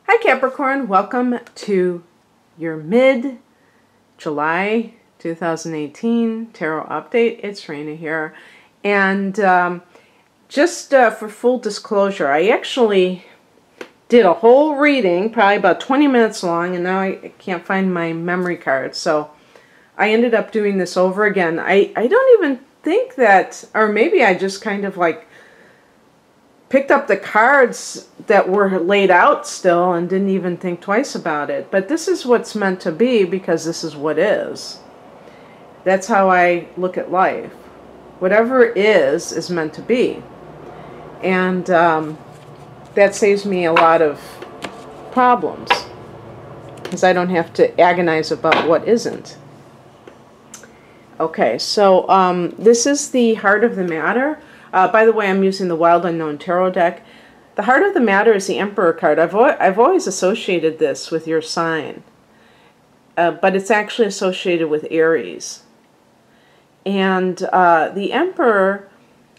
Hi Capricorn, welcome to your mid-July 2018 tarot update. It's Raina here. And just for full disclosure, I actually did a whole reading, probably about 20 minutes long, and now I can't find my memory card. So I ended up doing this over again. I don't even think that, or maybe I just kind of like picked up the cards that were laid out still and didn't even think twice about it. But this is what's meant to be because this is what is. That's how I look at life. Whatever is meant to be. And that saves me a lot of problems because I don't have to agonize about what isn't. Okay, so this is the heart of the matter. By the way, I'm using the Wild Unknown Tarot deck. The heart of the matter is the Emperor card. I've always associated this with your sign, but it's actually associated with Aries. And the Emperor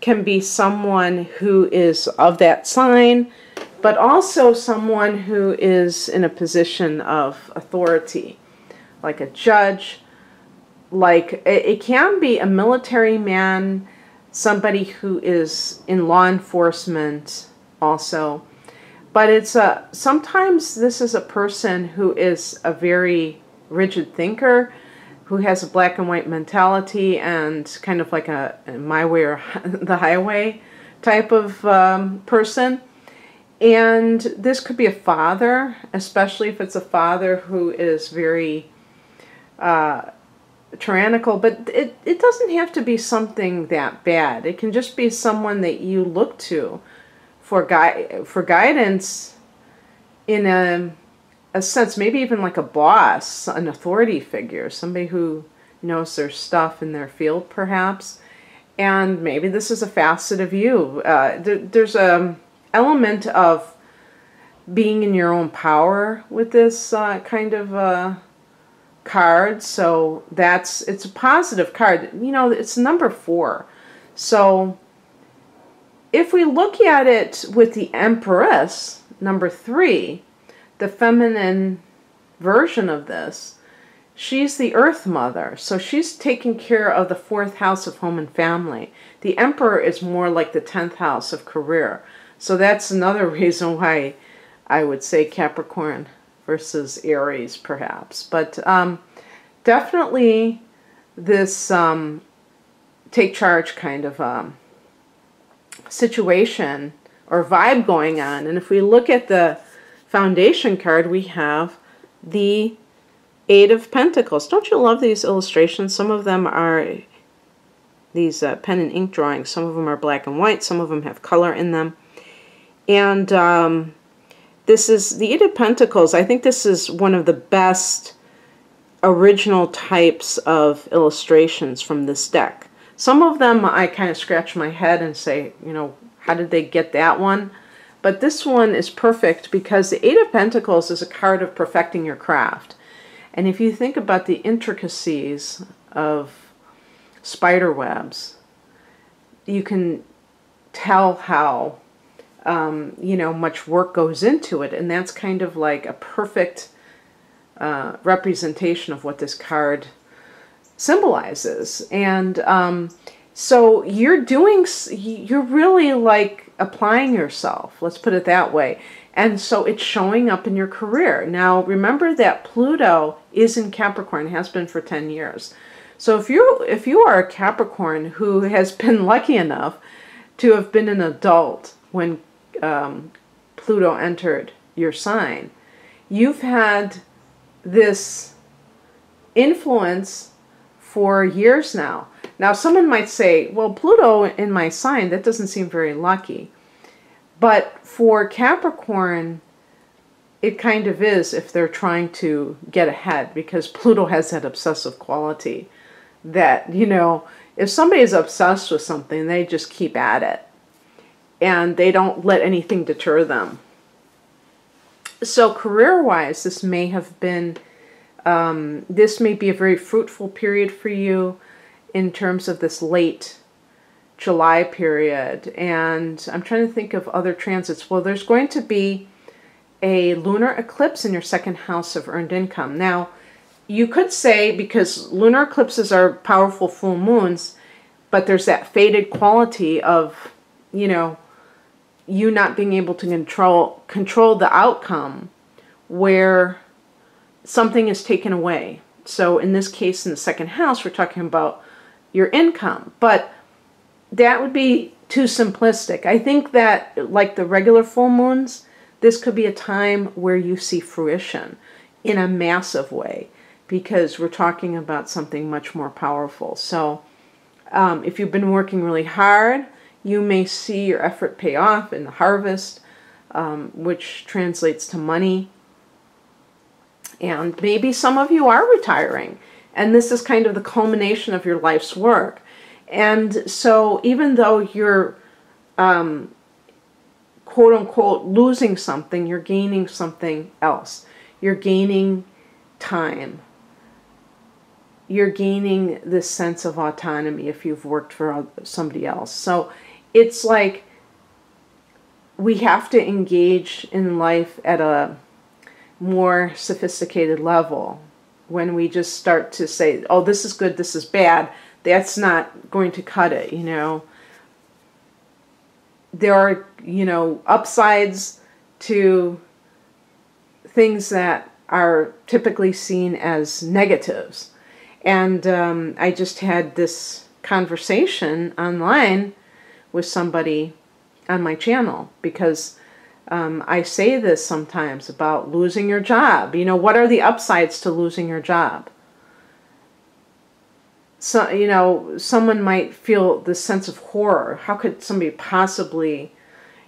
can be someone who is of that sign, but also someone who is in a position of authority, like a judge, like it can be a military man, somebody who is in law enforcement also. But it's sometimes this is a person who is a very rigid thinker, who has a black and white mentality and kind of like a my way or the highway type of person. And this could be a father, especially if it's a father who is very tyrannical, but it doesn't have to be something that bad. It can just be someone that you look to for guidance in a sense, maybe even like a boss, an authority figure, somebody who knows their stuff in their field perhaps. And maybe this is a facet of you. There's a element of being in your own power with this kind of card, so it's a positive card. You know, it's number 4. So if we look at it with the Empress, number 3, the feminine version of this, she's the Earth Mother. So she's taking care of the 4th house of home and family. The Emperor is more like the 10th house of career. So that's another reason why I would say Capricorn versus Aries perhaps. But definitely this take charge kind of situation or vibe going on. And if we look at the foundation card, we have the 8 of Pentacles. Don't you love these illustrations? Some of them are these pen and ink drawings. Some of them are black and white. Some of them have color in them. And this is the 8 of Pentacles. I think this is one of the best original types of illustrations from this deck. Some of them I kind of scratch my head and say, you know, how did they get that one? But this one is perfect because the 8 of Pentacles is a card of perfecting your craft. And if you think about the intricacies of spider webs, you can tell how you know, much work goes into it, and that's kind of like a perfect representation of what this card symbolizes. And so you're really like applying yourself, let's put it that way. And so it's showing up in your career. Now remember that Pluto is in Capricorn, has been for 10 years. So if you are a Capricorn who has been lucky enough to have been an adult when Pluto entered your sign, you've had this influence for years now. Now someone might say, well, Pluto in my sign, that doesn't seem very lucky. But for Capricorn, it kind of is if they're trying to get ahead, because Pluto has that obsessive quality that, you know, if somebody is obsessed with something, they just keep at it. And they don't let anything deter them. So career-wise, this may have been, this may be a very fruitful period for you in terms of this late July period. And I'm trying to think of other transits. Well, there's going to be a lunar eclipse in your second house of earned income. Now, you could say, because lunar eclipses are powerful full moons, but there's that faded quality of, you know, you not being able to control the outcome where something is taken away. So in this case, in the second house, we're talking about your income. But that would be too simplistic. I think that, like the regular full moons, this could be a time where you see fruition in a massive way, because we're talking about something much more powerful. So if you've been working really hard, you may see your effort pay off in the harvest, which translates to money. And maybe some of you are retiring, and this is kind of the culmination of your life's work. And so even though you're quote unquote losing something, you're gaining something else. You're gaining time. You're gaining this sense of autonomy if you've worked for somebody else. So it's like we have to engage in life at a more sophisticated level. When we just start to say, oh, this is good, this is bad, that's not going to cut it, you know. There are, you know, upsides to things that are typically seen as negatives. And I just had this conversation online with somebody on my channel, because I say this sometimes about losing your job. You know, what are the upsides to losing your job? So, you know, someone might feel this sense of horror. How could somebody possibly,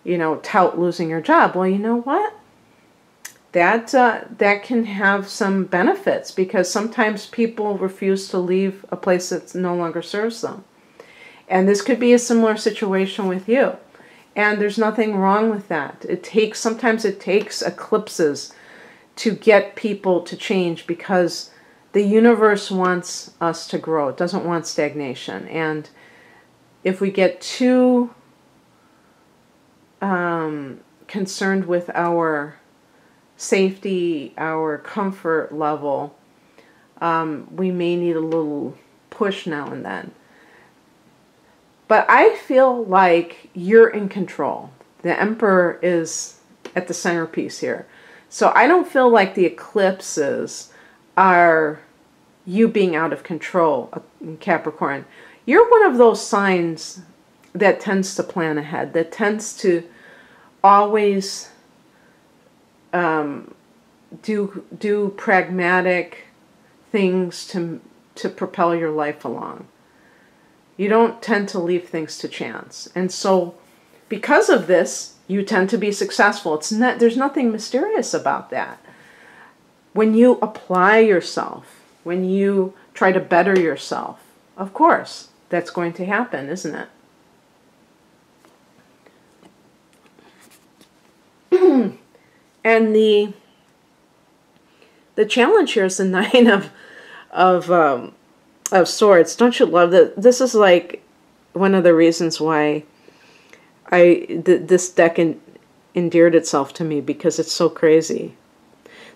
you know, tout losing your job? Well, you know what? That can have some benefits, because sometimes people refuse to leave a place that no longer serves them. And this could be a similar situation with you. And there's nothing wrong with that. Sometimes it takes eclipses to get people to change, because the universe wants us to grow. It doesn't want stagnation. And if we get too concerned with our safety, our comfort level, we may need a little push now and then. But I feel like you're in control. The Emperor is at the centerpiece here. So I don't feel like the eclipses are you being out of control, Capricorn. You're one of those signs that tends to plan ahead, that tends to always do pragmatic things to propel your life along. You don't tend to leave things to chance. And so because of this, you tend to be successful. There's nothing mysterious about that. When you apply yourself, when you try to better yourself, of course, that's going to happen, isn't it? And the challenge here is the Nine of Swords. Don't you love that? This is like one of the reasons why this deck endeared itself to me, because it's so crazy.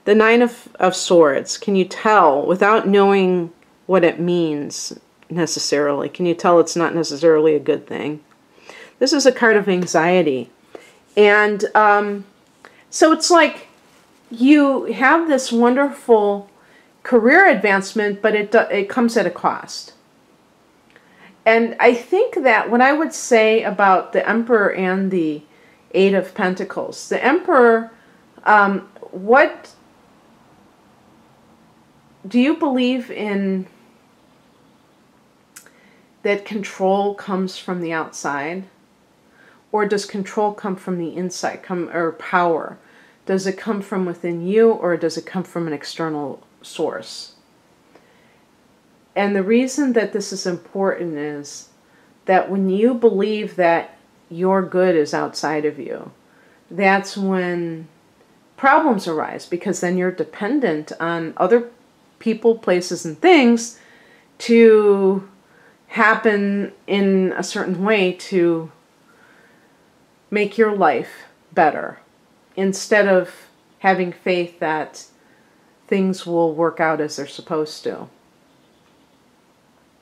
The Nine of Swords. Can you tell, without knowing what it means necessarily, can you tell it's not necessarily a good thing? This is a card of anxiety. And so it's like you have this wonderful career advancement, but it comes at a cost. And I think that what I would say about the Emperor and the Eight of Pentacles, the Emperor, what do you believe in, that control comes from the outside? Or does control come from the inside, or power? Does it come from within you, or does it come from an external source? And the reason that this is important is that when you believe that your good is outside of you, that's when problems arise, because then you're dependent on other people, places, and things to happen in a certain way to make your life better, instead of having faith that things will work out as they're supposed to.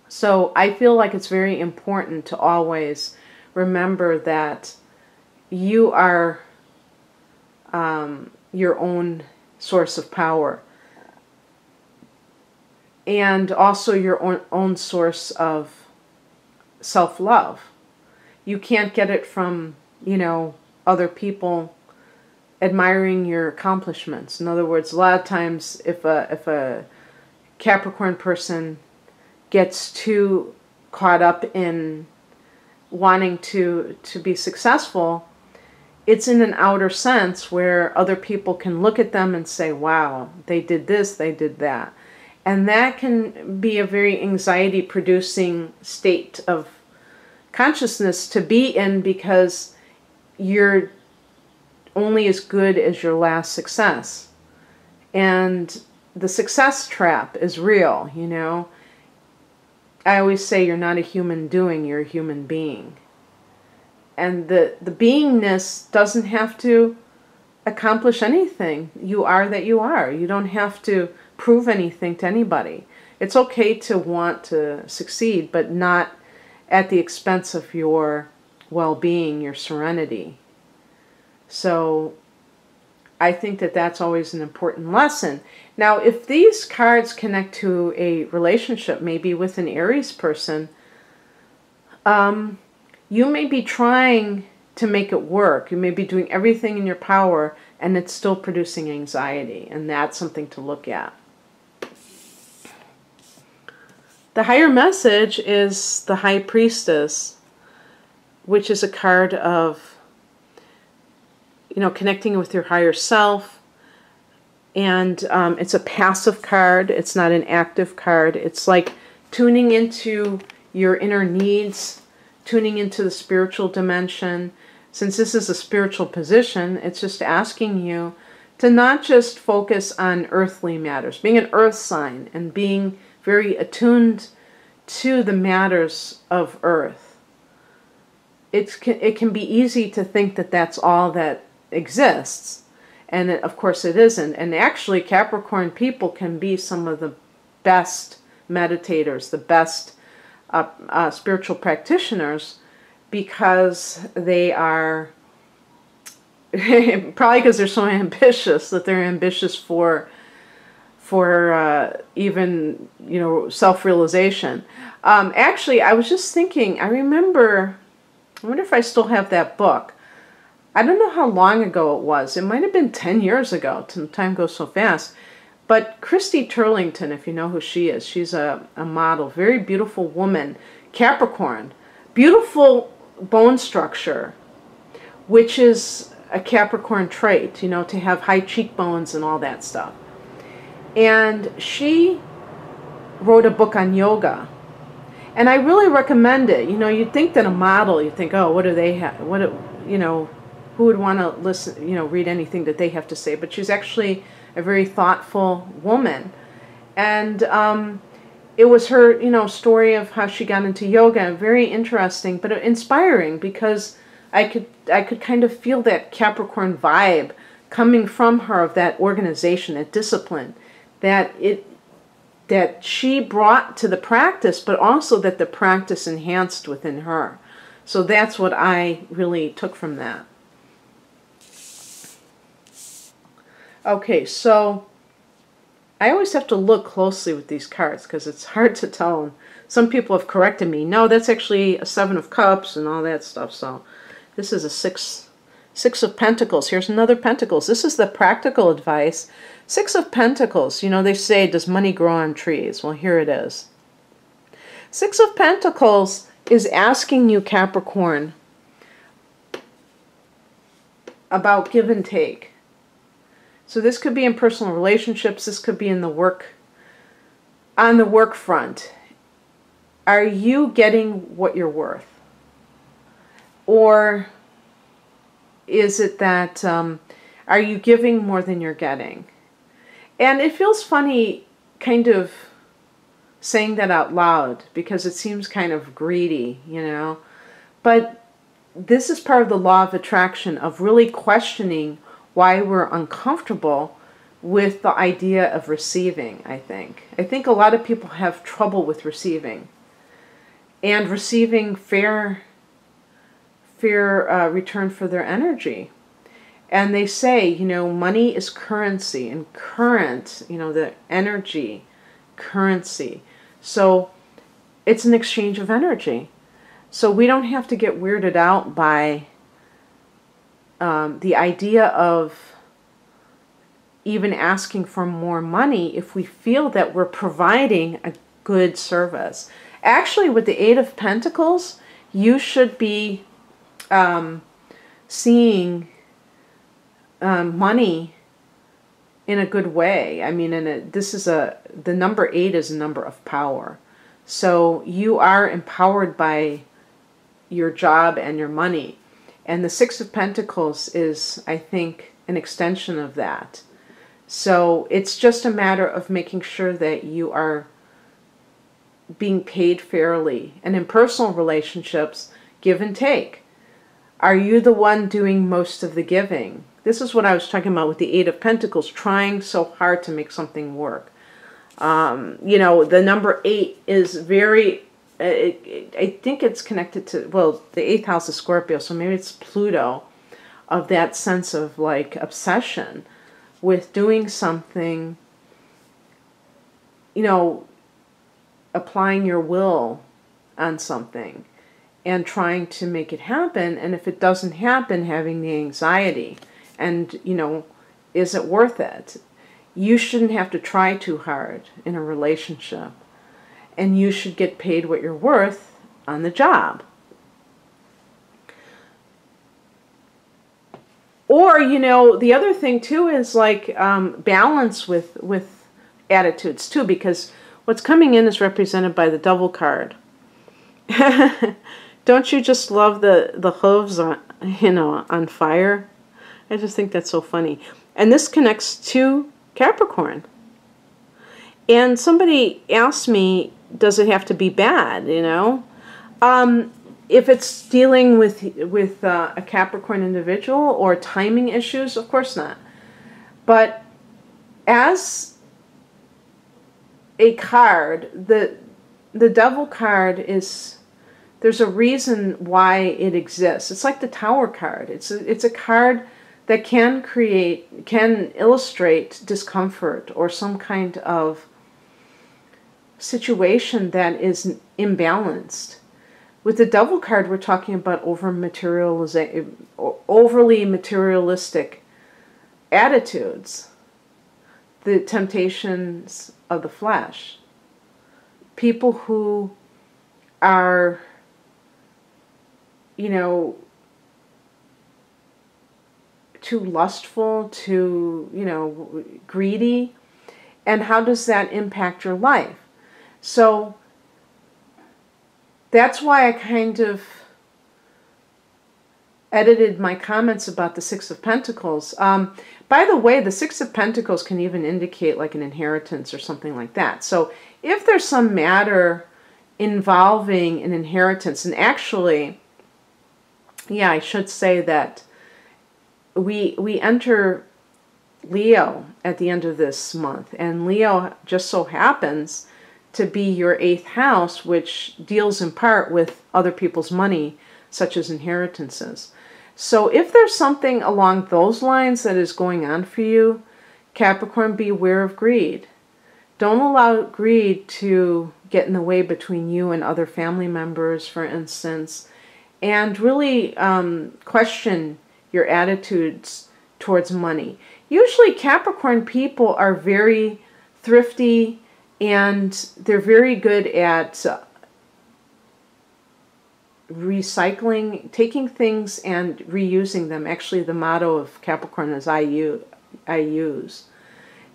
So I feel like it's very important to always remember that you are your own source of power, and also your own source of self-love. You can't get it from, other people admiring your accomplishments. In other words, a lot of times if a Capricorn person gets too caught up in wanting to be successful, it's in an outer sense where other people can look at them and say, wow, they did this, they did that. And that can be a very anxiety-producing state of consciousness to be in, because you're only as good as your last success. And the success trap is real, I always say you're not a human doing, you're a human being. And the beingness doesn't have to accomplish anything. You are that you are. You don't have to prove anything to anybody. It's okay to want to succeed, but not at the expense of your well-being, your serenity. So I think that that's always an important lesson. Now, if these cards connect to a relationship, maybe with an Aries person, you may be trying to make it work. You may be doing everything in your power, and it's still producing anxiety, and that's something to look at. The higher message is the High Priestess, which is a card of, connecting with your higher self. And it's a passive card. It's not an active card. It's like tuning into your inner needs, tuning into the spiritual dimension. Since this is a spiritual position, it's just asking you to not just focus on earthly matters, being an earth sign and being very attuned to the matters of earth. It can be easy to think that that's all that exists. And of course it isn't. And actually Capricorn people can be some of the best meditators, the best spiritual practitioners, because they are, probably because they're so ambitious, that they're ambitious for even, self-realization. Actually, I was just thinking, I wonder if I still have that book. I don't know how long ago it was. It might have been 10 years ago. Time goes so fast. But Christy Turlington, if you know who she is, she's a model, very beautiful woman, Capricorn. Beautiful bone structure, which is a Capricorn trait, to have high cheekbones and all that stuff. And she wrote a book on yoga. And I really recommend it. You'd think that a model, you think, oh, what do they have? Who would want to listen, read anything that they have to say? But she's actually a very thoughtful woman. And it was her, story of how she got into yoga. Very interesting, but inspiring, because I could kind of feel that Capricorn vibe coming from her, of that organization, that discipline, that she brought to the practice, but also that the practice enhanced within her. So that's what I really took from that. Okay, so I always have to look closely with these cards because it's hard to tell. Some people have corrected me. No, that's actually a 7 of Cups and all that stuff. So this is a 6 of Pentacles. Here's another Pentacles. This is the practical advice. 6 of Pentacles. They say, does money grow on trees? Well, here it is. 6 of Pentacles is asking you, Capricorn, about give and take. So this could be in personal relationships. This could be in the work, on the work front. Are you getting what you're worth? Or is it that, are you giving more than you're getting? And it feels funny kind of saying that out loud, because it seems kind of greedy, But this is part of the law of attraction, of really questioning why we're uncomfortable with the idea of receiving, I think. I think a lot of people have trouble with receiving. And receiving fair return for their energy. And they say, you know, money is currency, and current, you know, the energy, currency. So it's an exchange of energy. So we don't have to get weirded out by the idea of even asking for more money if we feel that we're providing a good service. Actually, with the Eight of Pentacles, you should be seeing money in a good way. I mean, the number 8 is a number of power. So you are empowered by your job and your money. And the Six of Pentacles is, I think, an extension of that. So it's just a matter of making sure that you are being paid fairly. And in personal relationships, give and take. Are you the one doing most of the giving? This is what I was talking about with the Eight of Pentacles, trying so hard to make something work. You know, the number 8 is very, I think it's connected to, well, the 8th house is Scorpio, so maybe it's Pluto, of that sense of like obsession with doing something, you know, applying your will on something and trying to make it happen. And if it doesn't happen, having the anxiety and, you know, is it worth it? You shouldn't have to try too hard in a relationship, and you should get paid what you're worth on the job. Or, you know, the other thing too is like balance with attitudes too, because what's coming in is represented by the Devil card. Don't you just love the hooves on, you know, on fire? I just think that's so funny. And this connects to Capricorn. And somebody asked me, does it have to be bad, you know? If it's dealing with a Capricorn individual or timing issues, of course not. But as a card, the Devil card is, there's a reason why it exists. It's like the Tower card. It's a card that can illustrate discomfort or some kind of situation that is imbalanced. With the Devil card, we're talking about overly materialistic attitudes, the temptations of the flesh. People who are, you know, too lustful, too, you know, greedy. And how does that impact your life? So that's why I kind of edited my comments about the Six of Pentacles. By the way, the Six of Pentacles can even indicate like an inheritance or something like that. So if there's some matter involving an inheritance, and actually, yeah, I should say that we enter Leo at the end of this month, and Leo just so happens to be your 8th house, which deals in part with other people's money, such as inheritances. So if there's something along those lines that is going on for you, Capricorn, be aware of greed. Don't allow greed to get in the way between you and other family members, for instance, and really question your attitudes towards money. Usually Capricorn people are very thrifty, and they're very good at recycling, taking things and reusing them. Actually, the motto of Capricorn is I use.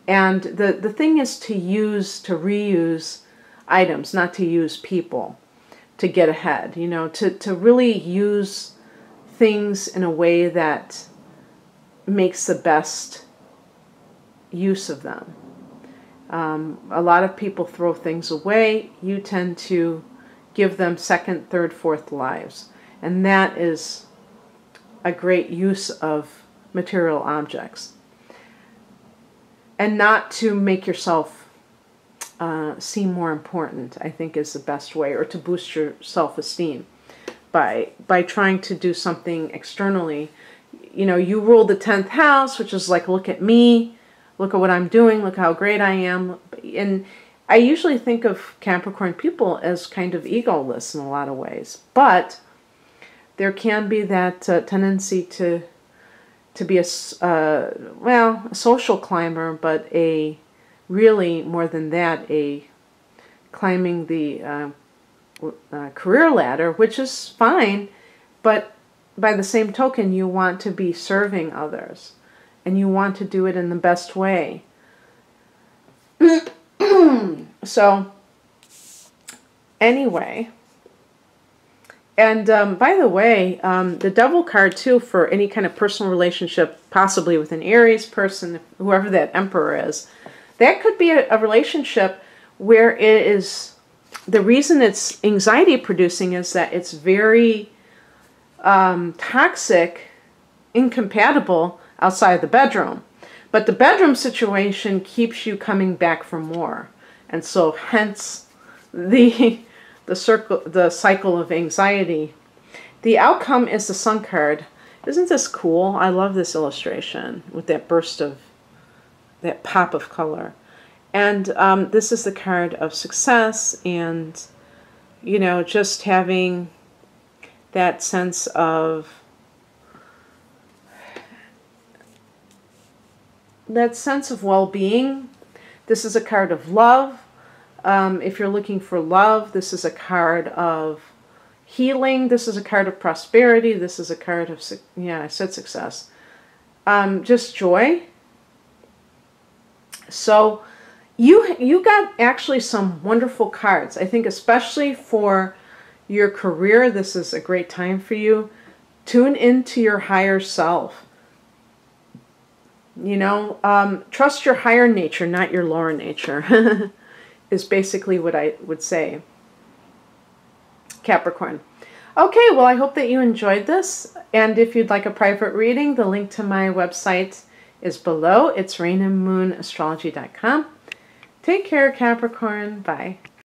And the thing is to reuse items, not to use people to get ahead. You know, to really use things in a way that makes the best use of them. A lot of people throw things away. You tend to give them second, third, fourth lives. And that is a great use of material objects. And not to make yourself seem more important, I think is the best way, or to boost your self-esteem by trying to do something externally. You know, you rule the 10th house, which is like, look at me, look at what I'm doing, look how great I am. And I usually think of Capricorn people as kind of egoless in a lot of ways, but there can be that tendency to be a social climber, but really more than that, climbing the career ladder, which is fine, but by the same token, you want to be serving others, and you want to do it in the best way. So, anyway, and by the way, the Devil card too, for any kind of personal relationship, possibly with an Aries person, whoever that Emperor is, that could be a relationship where it is, the reason it's anxiety producing is that it's very toxic, incompatible outside the bedroom. But the bedroom situation keeps you coming back for more. And so hence the cycle of anxiety. The outcome is the Sun card. Isn't this cool? I love this illustration with that burst of, that pop of color. And this is the card of success and, you know, just having that sense of, well-being. This is a card of love. If you're looking for love, this is a card of healing. This is a card of prosperity. This is a card of, yeah, I said success. Just joy. So you got actually some wonderful cards. I think especially for your career, this is a great time for you. Tune into your higher self. You know, trust your higher nature, not your lower nature, is basically what I would say. Capricorn. Okay, well, I hope that you enjoyed this. And if you'd like a private reading, the link to my website is below. It's rainandmoonastrology.com. Take care, Capricorn. Bye.